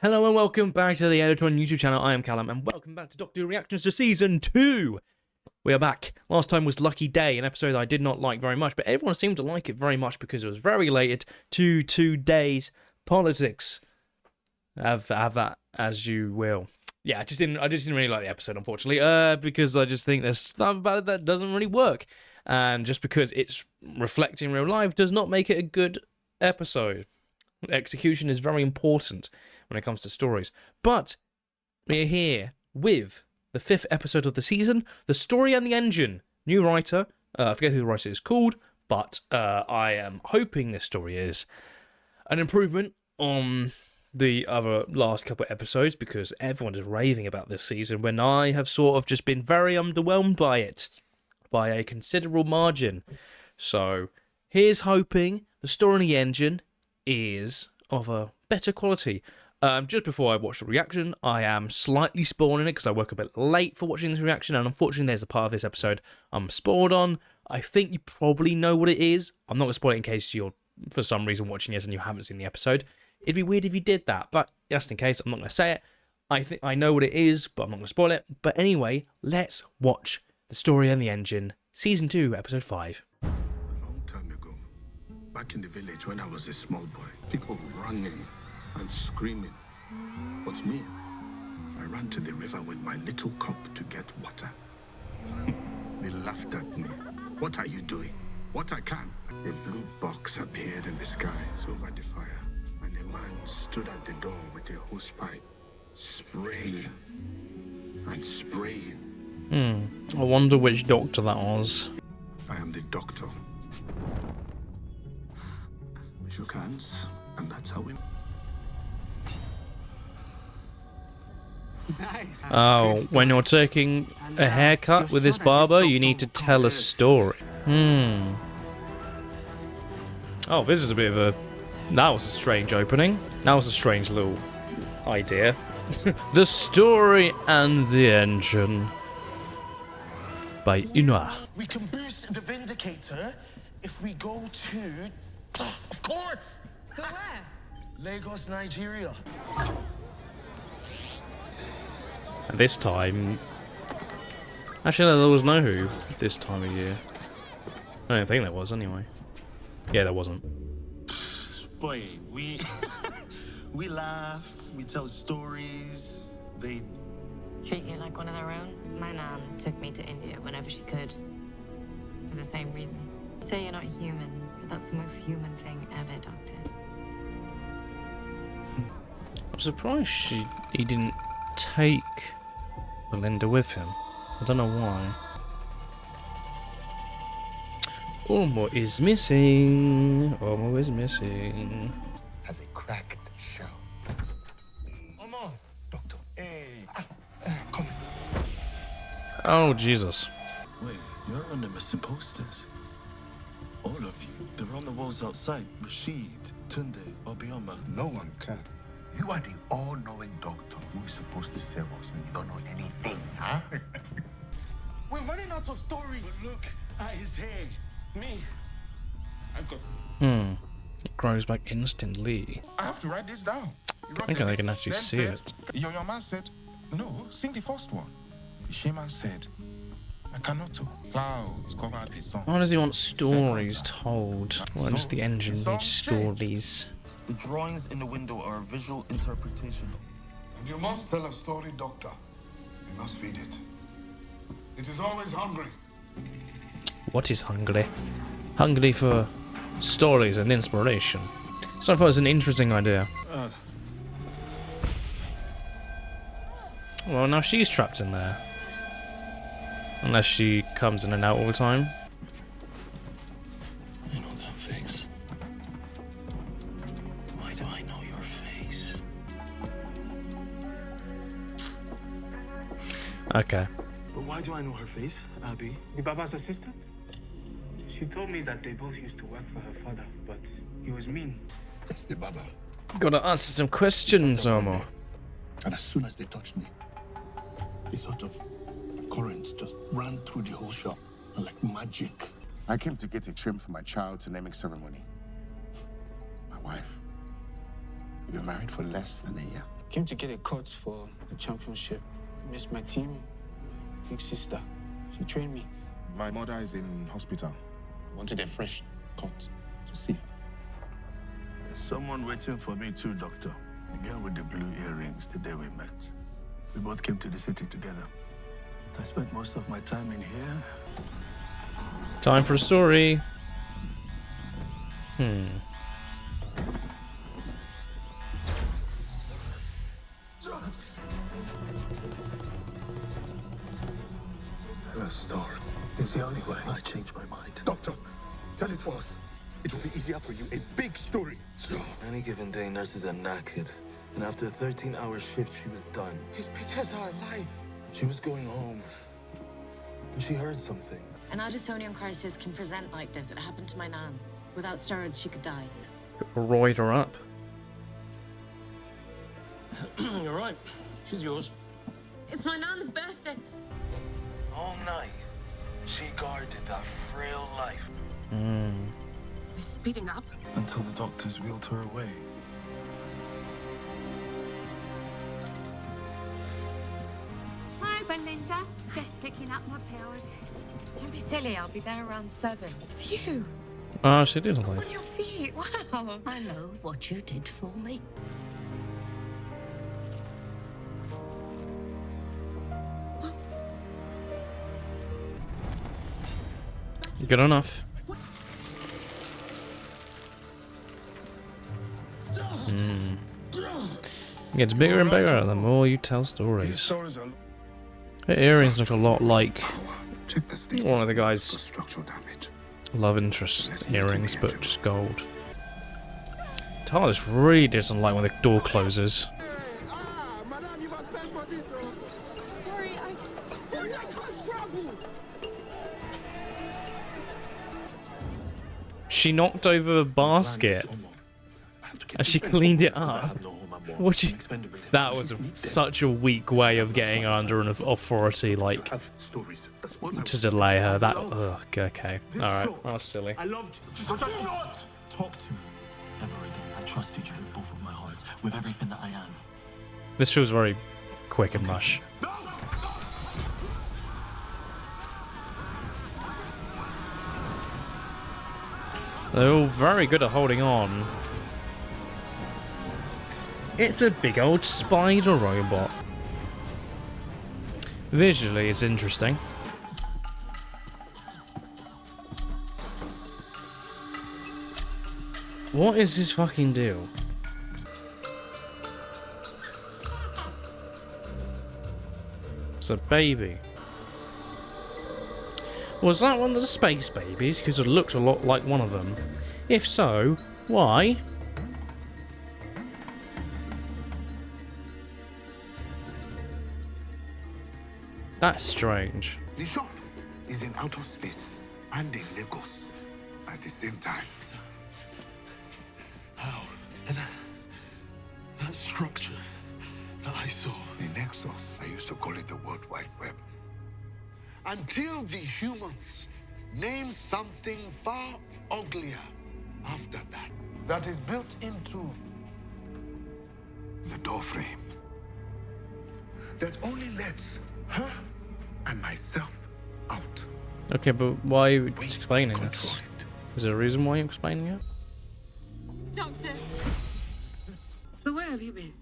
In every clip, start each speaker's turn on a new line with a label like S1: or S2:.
S1: Hello and welcome back to the EDITRON YouTube channel. I am Callum and welcome back to Doctor Who Reactions to Season 2. We are back. Last time was Lucky Day, an episode that I did not like very much, but everyone seemed to like it very much because it was very related to today's politics. Have that as you will. Yeah, I just didn't really like the episode, unfortunately, because I just think there's stuff about it that doesn't really work. And just because it's reflecting real life does not make it a good episode. Execution is very important when it comes to stories. But we're here with the 5th episode of the season, The Story and the Engine. New writer. I forget who the writer is called, but I am hoping this story is an improvement on the other last couple of episodes, because everyone is raving about this season when I have sort of just been very underwhelmed by it by a considerable margin. So here's hoping The Story and the Engine is of a better quality. Just before I watch the reaction, I am slightly spoiling it because I woke up a bit late for watching this reaction, and unfortunately there's a part of this episode I'm spoiled on. I think you probably know what it is. I'm not going to spoil it in case you're for some reason watching this and you haven't seen the episode. It'd be weird if you did that, but just in case, I'm not going to say it. I think I know what it is, but I'm not going to spoil it. But anyway, let's watch The Story and the Engine, Season 2, Episode 5.
S2: A long time ago, back in the village when I was a small boy, people running and screaming. But me, I ran to the river with my little cup to get water. They laughed at me. What are you doing? What I can? A blue box appeared in the skies over the fire, and a man stood at the door with a hose pipe, spraying and spraying.
S1: I wonder which doctor that was.
S2: I am the doctor. We shook hands, and that's how we...
S3: Nice.
S1: Oh, when you're taking a haircut with this barber, you need to tell a story. Oh, this is a bit of a... That was a strange opening. That was a strange little idea. The Story and the Engine by Inua.
S4: We can boost the Vindicator if we go to... Of course!
S3: Go where?
S4: Lagos, Nigeria.
S1: And this time... Actually, no, there was no Who this time of year. I don't think there was, anyway. Yeah, there wasn't.
S4: Boy, we... we laugh, we tell stories, they...
S3: Treat you like one of their own. My nan took me to India whenever she could, for the same reason. Say you're not human, but that's the most human thing ever, Doctor.
S1: I'm surprised he didn't take Belinda with him. I don't know why. Omo is missing. Omo is missing.
S2: Has a cracked shell.
S4: Omo!
S2: Doctor.
S4: Hey! Come.
S1: Oh, Jesus.
S5: Wait, you're on the missing posters. All of you. They're on the walls outside. Rashid, Tunde, Obioma.
S2: No one can. You are the all-knowing doctor who is supposed to save us, and you don't know anything, huh?
S4: We're running out of stories. But look at his hair. Me. I've got...
S1: It grows back instantly.
S6: I have to write this down.
S1: I think I can actually see it.
S6: Your man said, no, sing the first one. The shaman said, I cannot to. Clouds cover the sun.
S1: Why does he want stories told? Why does the engine need stories?
S7: The drawings in the window are a visual interpretation.
S2: And you must tell a story, doctor. You must feed it. It is always hungry.
S1: What is hungry? Hungry for stories and inspiration. So I thought it was an interesting idea. Well, now she's trapped in there. Unless she comes in and out all the time.
S5: I know that face. Why do I know your face?
S1: Okay.
S8: But why do I know her face, Abby? Your Baba's assistant? She told me that they both used to work for her father, but he was mean.
S2: That's the Baba.
S1: Gotta answer some questions, Omo.
S2: And as soon as they touched me, a sort of current just ran through the whole shop, like magic. I came to get a trim for my child's naming ceremony. My wife, we've been married for less than a year.
S8: Came to get a cut for the championship. Missed my team. Big sister. She trained me.
S6: My mother is in hospital. Wanted a fresh cut to see her.
S2: There's someone waiting for me too, Doctor. The girl with the blue earrings the day we met. We both came to the city together. I spent most of my time in here.
S1: Time for a story.
S2: Tell a story. It's the only way. I changed my mind. Doctor, tell it to us. It will be easier for you. A big story.
S7: Any given day, nurses are knackered. And after a 13-hour shift, she was done.
S8: His pictures are alive.
S7: She was going home. And she heard something.
S3: An Addisonian crisis can present like this. It happened to my nan. Without steroids, she could die.
S1: Roid her up.
S4: You're right. She's yours.
S3: It's my nan's birthday.
S7: All night, she guarded that frail life.
S3: We're speeding up.
S5: Until the doctors wheeled her away.
S9: Hi, Belinda. Just picking up my pills.
S3: Don't be silly. I'll be there around 7. It's you.
S1: Oh, she did alive.
S3: On your feet. Wow.
S9: I know what you did for me.
S1: Good enough. Gets bigger and bigger the more you tell stories.
S6: Stories are
S1: Her earrings look a lot like
S2: Check the state
S1: one of the
S2: of
S1: guy's
S2: structural damage.
S1: love interest earrings, but just gold. TARDIS really doesn't like when the door closes.
S4: Madam, you must pay for this,
S9: Sorry,
S1: She knocked over a basket and she cleaned it up. What you? That was such a weak way of getting her under an authority, like,
S2: Have stories. That's all I
S1: to delay her. That, ugh, okay. Alright, that was silly.
S4: I loved you.
S5: Talk to me. Never again. I trusted you with both of my hearts, with everything that I am.
S1: This feels very quick and rush. They're all very good at holding on. It's a big old spider robot. Visually, it's interesting. What is his fucking deal? It's a baby. Was that one of the space babies? Because it looks a lot like one of them. If so, why? That's strange.
S2: The shop is in outer space and in Lagos at the same time.
S5: How? And that structure that I saw.
S2: The Nexus, I used to call it the World Wide Web. Until the humans name something far uglier after that. That is built into the door frame. That only lets her and myself out.
S1: Okay, but why are you
S2: We
S1: explaining
S2: control
S1: this?
S2: it.
S1: Is there a reason why you're explaining it?
S3: Doctor.
S9: So where have you been?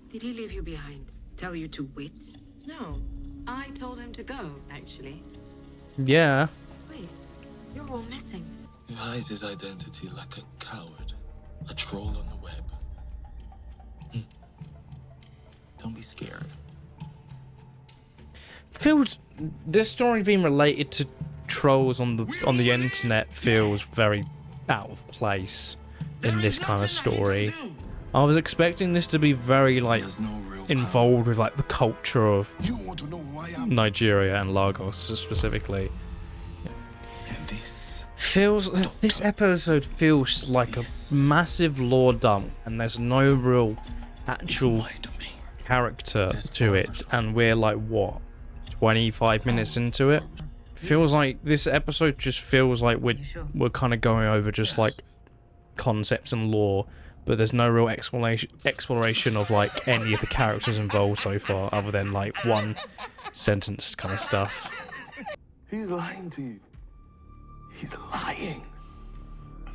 S9: Did he leave you behind? Tell you to wait?
S3: No. I told him to go, actually.
S1: Yeah.
S3: Wait. You're all missing.
S5: He hides his identity like a coward, a troll on the web. Don't be scared.
S1: Feels this story being related to trolls on the internet feels very out of place in this kind of story. I was expecting this to be very like
S5: He has no real
S1: involved with like the culture of
S2: You want to know who I am?
S1: Nigeria and Lagos specifically.
S5: And this.
S1: Feels this episode feels like a massive lore dump, and there's no real actual
S5: Lie to me.
S1: character to it, and we're like what 25 minutes into it. Feels like this episode just feels like we're kind of going over just like concepts and lore but there's no real exploration of like any of the characters involved so far, other than like one sentence kind of stuff.
S7: He's lying to you. He's lying.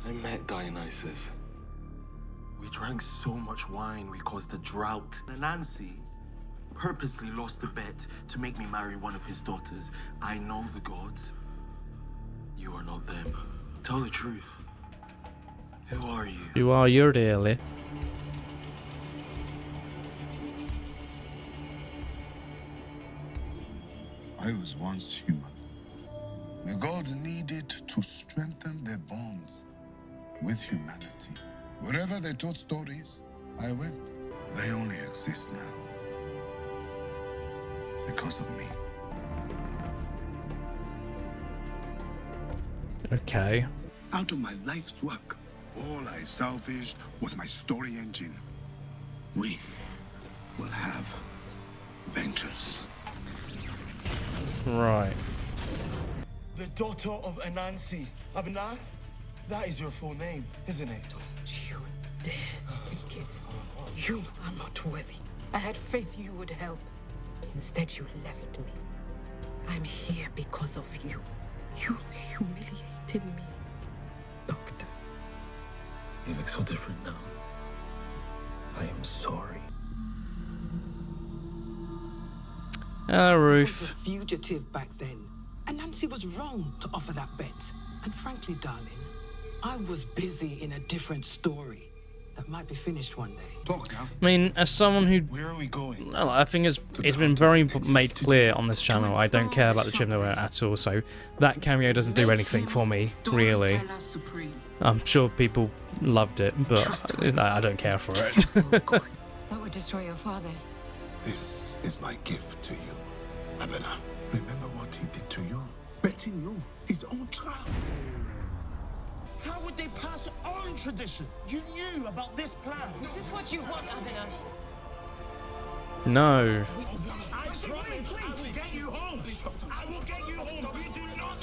S7: I met Dionysus. We drank so much wine we caused a drought. And Nancy purposely lost a bet to make me marry one of his daughters. I know the gods. You are not them. Tell the truth. Who are you?
S1: You are Uriel.
S2: I was once human. The gods needed to strengthen their bonds with humanity. Wherever they told stories, I went. They only exist now because of me.
S1: Okay.
S2: Out of my life's work, all I salvaged was my story engine. We will have vengeance.
S1: Right.
S7: The daughter of Anansi. Abna? That is your full name, isn't it?
S9: Don't you dare speak it. You are not worthy. I had faith you would help. Instead, you left me. I'm here because of you. You humiliated me, Doctor.
S7: You look so different now. I am sorry.
S1: Hello,
S9: I was
S1: Ruth.
S9: a fugitive back then, and Nancy was wrong to offer that bet. And frankly, darling, I was busy in a different story that might be finished one day.
S2: Talk now.
S1: I mean, as someone who,
S7: Where are we going?
S1: well, I think it's been very made clear on this channel, I don't care about the Chimney at all, so that cameo doesn't do anything for me, really. I'm sure people loved it, but I don't care for it.
S3: That would destroy your father.
S2: This is my gift to you, Abena. Remember what he did to you? Betting you his own child.
S4: How would they pass on tradition? You knew about this plan.
S3: Is this what you want, Abena?
S1: No.
S4: I promise I will get you home. I will get you home. You do not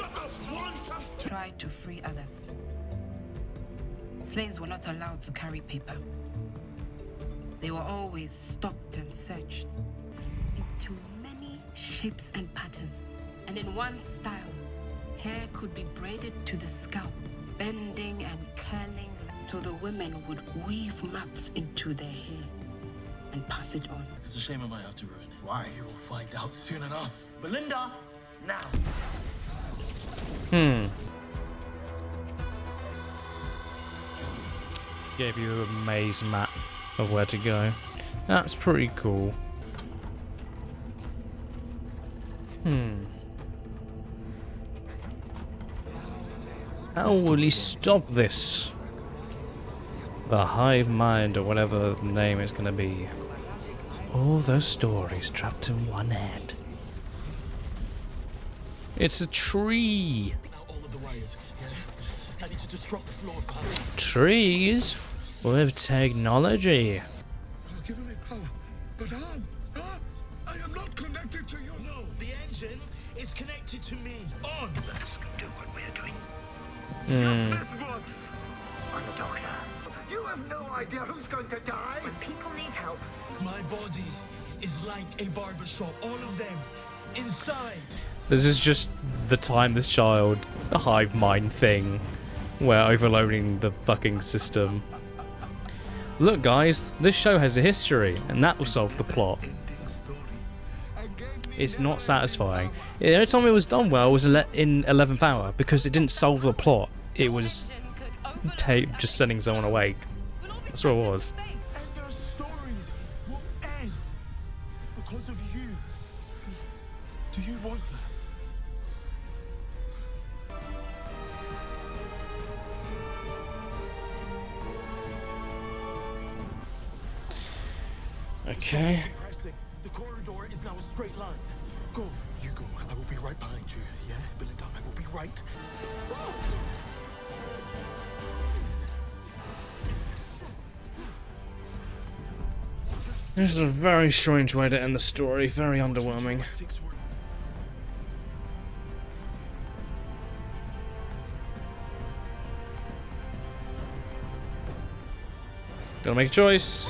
S4: want to.
S9: Try to free others. Slaves were not allowed to carry paper. They were always stopped and searched into many shapes and patterns. And in one style, hair could be braided to the scalp, bending and curling, so the women would weave maps into their hair and pass it on.
S7: It's a shame I might have to ruin it. Why? You will find out soon enough. Belinda, now.
S1: Gave you a maze map of where to go. That's pretty cool. How will he stop this? The hive mind, or whatever the name is gonna be. All those stories trapped in one head. It's a tree.
S7: Out all of the wires, yeah? I need to disrupt the floor.
S1: Trees with technology.
S2: You're giving me power, but I am not connected to you.
S7: No, the engine is connected to me. On.
S4: Do what we're doing.
S1: Hmm.
S4: I'm the doctor. You have no idea who's going to die. When people need help.
S7: My body is like a barbershop. All of them. Inside.
S1: This is just the time this child, the hive mind thing, where overloading the fucking system. Look guys, this show has a history, and that will solve the plot. It's not satisfying. The only time it was done well was in 11th Hour, because it didn't solve the plot. It was just sending someone away. That's what it was.
S4: And their stories will end because of you. Do you want that?
S1: Okay.
S7: Pressing. The corridor is now a straight line. Go.
S4: You go. I will be right behind you. Yeah, Belinda, I will be right.
S1: This is a very strange way to end the story, very underwhelming. Gotta make a choice.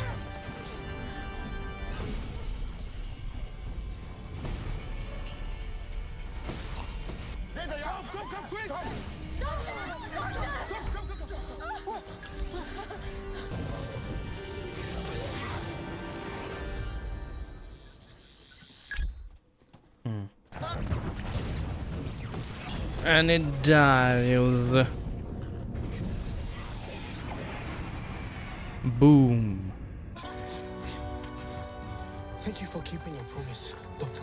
S1: And it dies. Boom.
S8: Thank you for keeping your promise, Doctor.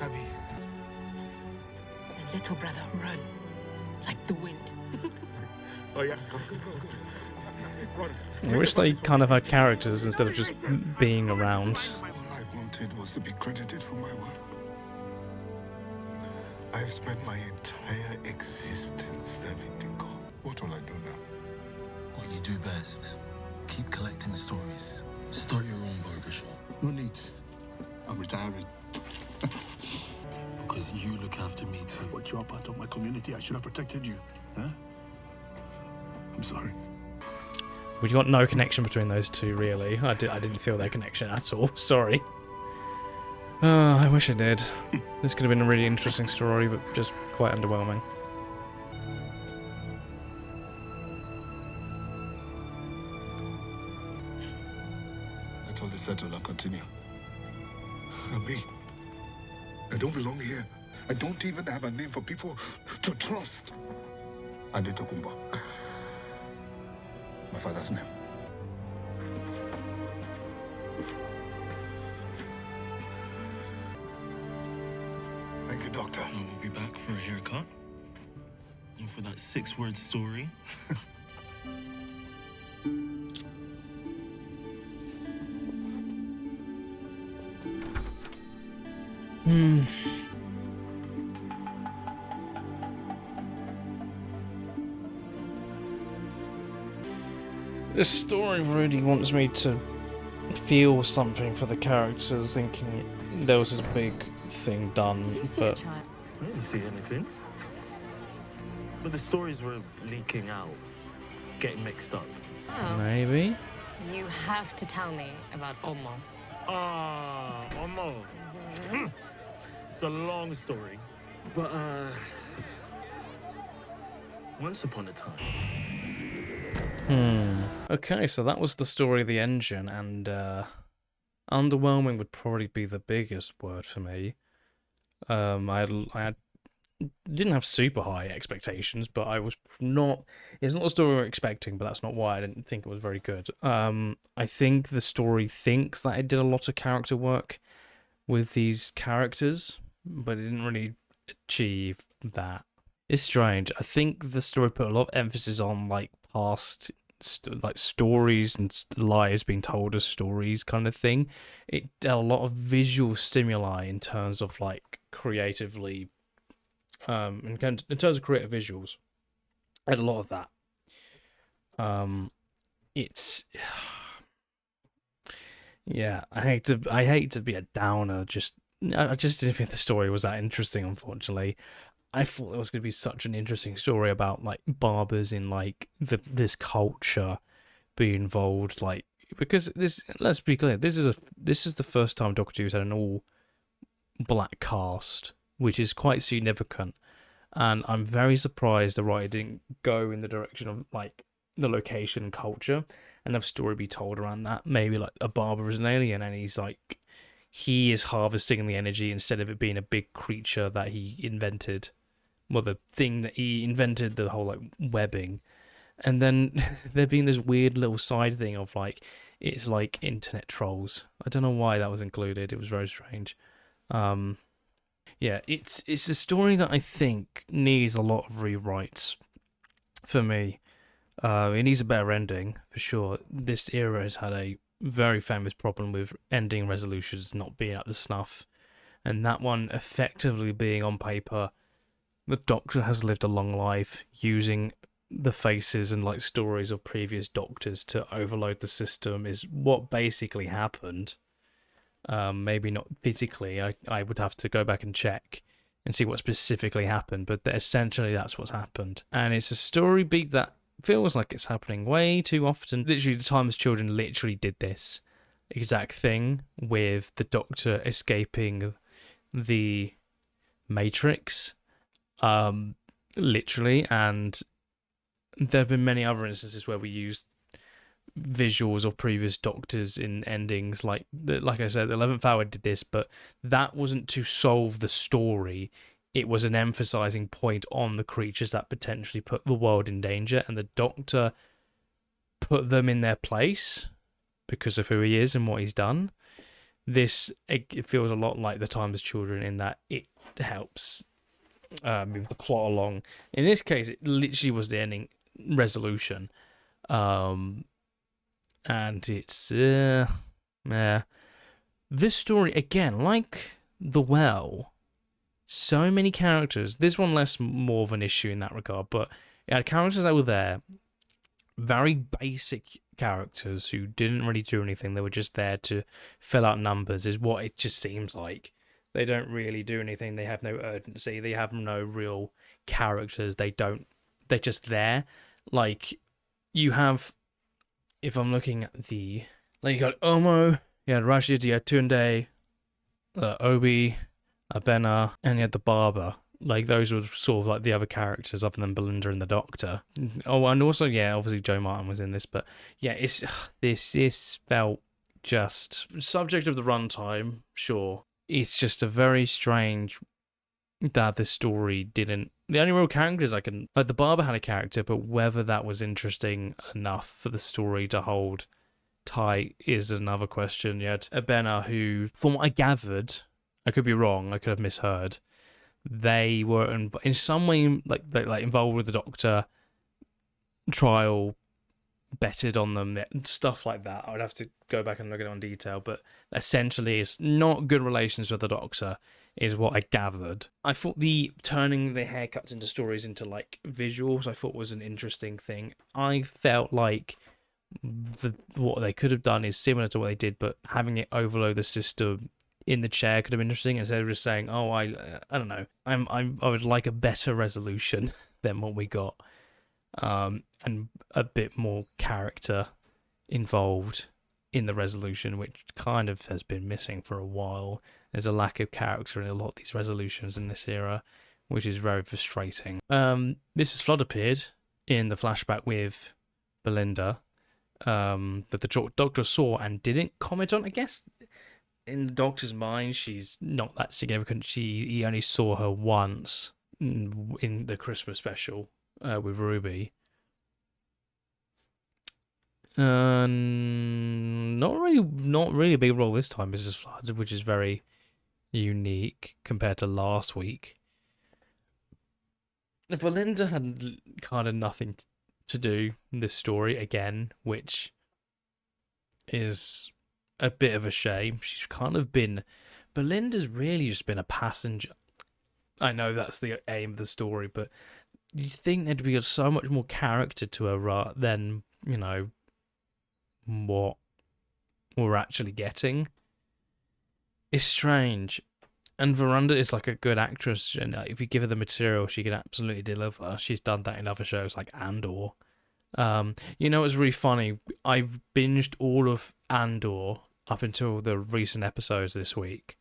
S8: Abby.
S9: My little brother, run. Like the wind.
S8: Oh, yeah. Go. Run.
S1: I wish they kind of had characters instead of just being around.
S2: All I wanted was to be credited for my work. I've spent my entire existence serving the god. What will I do now?
S5: What you do best. Keep collecting stories. Start your own barbershop.
S2: No need. I'm retiring.
S5: Because you look after me too.
S2: But you're part of my community. I should have protected you. Huh? I'm sorry.
S1: We got no connection between those two, really. I didn't feel their connection at all. Sorry. I wish I did. This could have been a really interesting story, but just quite underwhelming.
S2: Let all this settle and continue. Me, I don't belong here. I don't even have a name for people to trust. Adetokumba. My father's name. Thank you, Doctor.
S5: I will be back for a haircut. And for that 6-word story.
S1: This story really wants me to feel something for the characters, thinking there was this big thing done, but
S5: I didn't see anything. But the stories were leaking out, getting mixed up.
S3: Oh,
S1: maybe.
S3: you have to tell me about Omo.
S5: Ah, Omo. It's a long story. But, once upon a time.
S1: Okay, so that was the story of the engine, and underwhelming would probably be the biggest word for me. Didn't have super high expectations, but I was not. It's not the story we were expecting, but that's not why I didn't think it was very good. I think the story thinks that it did a lot of character work with these characters, but it didn't really achieve that. It's strange. I think the story put a lot of emphasis on like past stories and lives being told as stories kind of thing. It did a lot of visual stimuli in terms of like creatively, in terms of creative visuals. I had a lot of that. It's yeah. I hate to be a downer. I just didn't think the story was that interesting, unfortunately. I thought there was going to be such an interesting story about like barbers in like this culture being involved, like because this. Let's be clear, this is the first time Doctor Who's had an all black cast, which is quite significant, and I'm very surprised the writer didn't go in the direction of like the location and culture and have a story be told around that. Maybe like a barber is an alien and he is harvesting the energy instead of it being a big creature that he invented. Well, the thing that he invented, the whole like webbing, and then there being this weird little side thing of like it's like internet trolls. I don't know why that was included. It was very strange. Yeah, it's a story that I think needs a lot of rewrites for me. It needs a better ending for sure. This era has had a very famous problem with ending resolutions not being up to snuff, and that one effectively being on paper. The Doctor has lived a long life using the faces and like stories of previous Doctors to overload the system is what basically happened. Maybe not physically. I would have to go back and check and see what specifically happened, but essentially that's what's happened. And it's a story beat that feels like it's happening way too often. Literally, the Timeless Children literally did this exact thing with the Doctor escaping the Matrix, literally, and there have been many other instances where we used visuals of previous Doctors in endings, like I said, the 11th Hour did this, but that wasn't to solve the story. It was an emphasizing point on the creatures that potentially put the world in danger, and the Doctor put them in their place because of who he is and what he's done. It feels a lot like the Timeless Children in that it helps move the plot along. In this case, it literally was the ending resolution. And it's this story, again, like The Well, so many characters. This one more of an issue in that regard, but it had characters that were there, very basic characters who didn't really do anything. They were just there to fill out numbers, is what it just seems like. They don't really do anything. They have no urgency. They have no real characters. They're just there. Like, you have, if I'm looking at you got Omo, you had Rashid, you had Tunde, Obi, Abena, and you had the Barber. Like, those were sort of like the other characters other than Belinda and the Doctor. Oh, and also, yeah, obviously Joe Martin was in this, but yeah, this felt just subject of the runtime, sure. It's just a very strange that the story didn't. The only real characters like the Barber had a character, but whether that was interesting enough for the story to hold tight is another question. You had Abena, who, from what I gathered, I could be wrong, I could have misheard, they were in some way like involved with the Doctor trial, betted on them, stuff like that. I would have to go back and look at it on detail, but essentially it's not good relations with the Doctor is what I gathered. I thought the turning the haircuts into stories into like visuals, I thought was an interesting thing. I felt like what they could have done is similar to what they did, but having it overload the system in the chair could have been interesting, instead of just saying, "Oh, I don't know, I would like a better resolution than what we got, and a bit more character involved in the resolution, which kind of has been missing for a while. There's a lack of character in a lot of these resolutions in this era, which is very frustrating. Mrs. Flood appeared in the flashback with Belinda, that the Doctor saw and didn't comment on. I guess in the Doctor's mind, she's not that significant. He only saw her once in the Christmas special with Ruby. Not really a big role this time, Mrs. Flood, which is very unique compared to last week. Belinda had kind of nothing to do in this story again, which is a bit of a shame. She's kind of been... Belinda's really just been a passenger. I know that's the aim of the story, but you think there'd be so much more character to her than, you know, what we're actually getting. It's strange. And Veranda is like a good actress, and if you give her the material, she can absolutely deliver. She's done that in other shows like Andor. You know, it's really funny. I binged all of Andor up until the recent episodes this week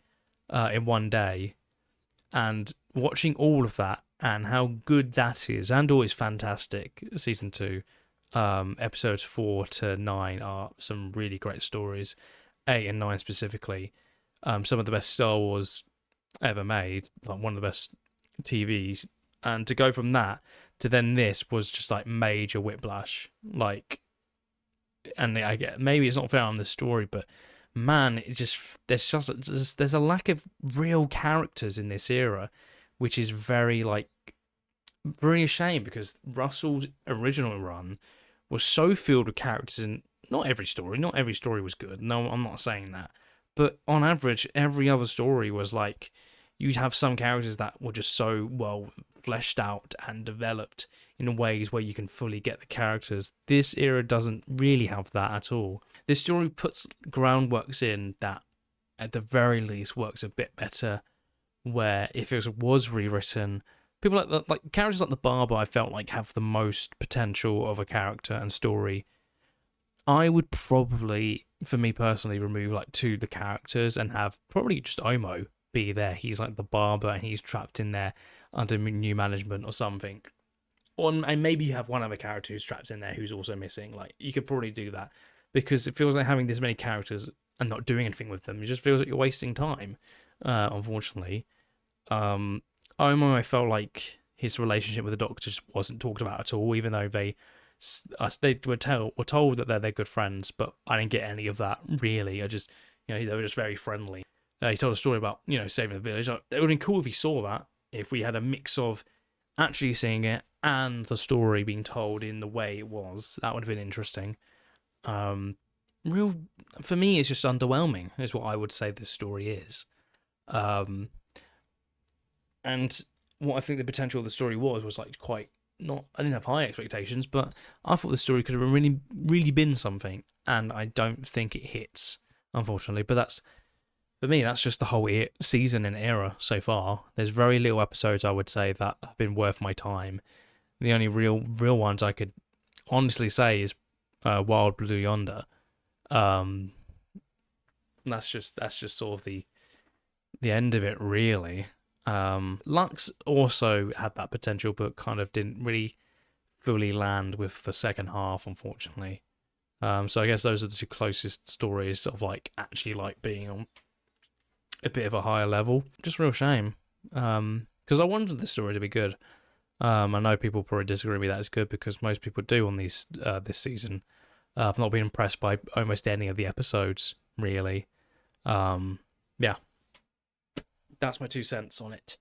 S1: in one day, and watching all of that and how good that is. Andor is fantastic. Season 2, episodes 4 to 9 are some really great stories. 8 and 9 specifically, some of the best Star Wars ever made, like one of the best TVs. And to go from that to then this was just like major whiplash. Like, and I get, maybe it's not fair on the story, but man, it just there's a lack of real characters in this era, which is very a shame, because Russell's original run was so filled with characters, and not every story was good. No, I'm not saying that, but on average, every other story was like, you'd have some characters that were just so well fleshed out and developed in ways where you can fully get the characters. This era doesn't really have that at all. This story puts groundworks in that at the very least works a bit better, where if it was rewritten, people like characters like the barber, I felt like have the most potential of a character and story. I would probably, for me personally, remove like 2 of the characters and have probably just Omo be there. He's like the barber and he's trapped in there under new management or something. And maybe you have one other character who's trapped in there who's also missing. Like, you could probably do that, because it feels like having this many characters and not doing anything with them, it just feels like you're wasting time, unfortunately. Omo, I felt like his relationship with the Doctor just wasn't talked about at all, even though they were told that they're good friends, but I didn't get any of that, really. I just, they were just very friendly. He told a story about, saving the village. It would have been cool if he saw that, if we had a mix of actually seeing it and the story being told in the way it was. That would have been interesting. For me, it's just underwhelming, is what I would say this story is. And what I think the potential of the story was like quite not. I didn't have high expectations, but I thought the story could have really, really been something, and I don't think it hits, unfortunately. But for me, that's just the whole season and era so far. There's very little episodes, I would say, that have been worth my time. The only real ones I could honestly say is Wild Blue Yonder. That's just sort of the end of it, really. Lux also had that potential, but kind of didn't really fully land with the second half, unfortunately. So I guess those are the 2 closest stories of like actually like being on a bit of a higher level. Just a real shame, because I wanted this story to be good. I know people probably disagree with that it's good, because most people do on these this season. I've not been impressed by almost any of the episodes, really. Yeah, that's my 2 cents on it.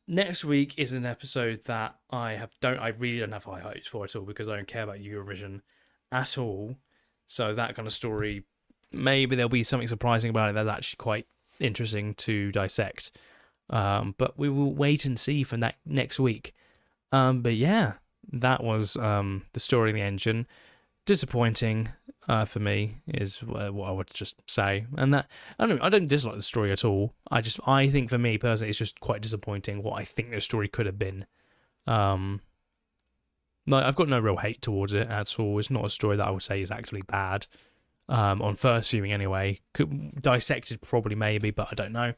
S1: Next week is an episode that I really don't have high hopes for at all, because I don't care about Eurovision at all. So that kind of story, maybe there'll be something surprising about it that's actually quite interesting to dissect. But we will wait and see for that next week. But yeah, that was the story in the engine. Disappointing for me is what I would just say. And that I don't dislike the story at all. I think for me personally, it's just quite disappointing what I think the story could have been. I've got no real hate towards it at all. It's not a story that I would say is actually bad. On first viewing anyway. Dissected probably maybe, but I don't know.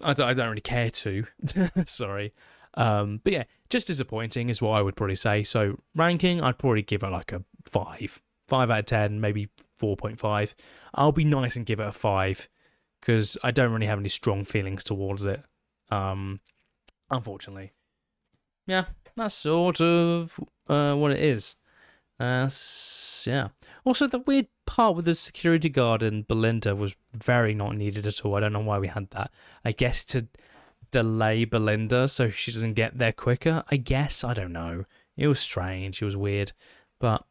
S1: I don't really care to. Sorry. But yeah, just disappointing is what I would probably say. So ranking, I'd probably give it like a 5. 5 out of 10, maybe 4.5. I'll be nice and give it a 5, because I don't really have any strong feelings towards it. Unfortunately. Yeah, that's sort of what it is. Yeah. Also, the weird part with the security guard and Belinda was very not needed at all. I don't know why we had that. I guess to delay Belinda so she doesn't get there quicker. I guess. I don't know. It was strange. It was weird. But,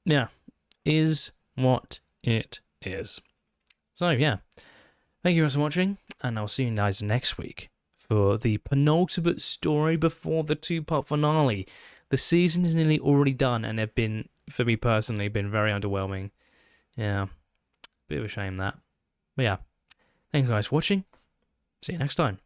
S1: yeah. Is what it is. So, yeah. Thank you guys for watching, and I'll see you guys next week for the penultimate story before the 2-part finale. The season is nearly already done, and they've been, for me personally, been very underwhelming. Yeah, bit of a shame that. But yeah, thanks guys for watching. See you next time.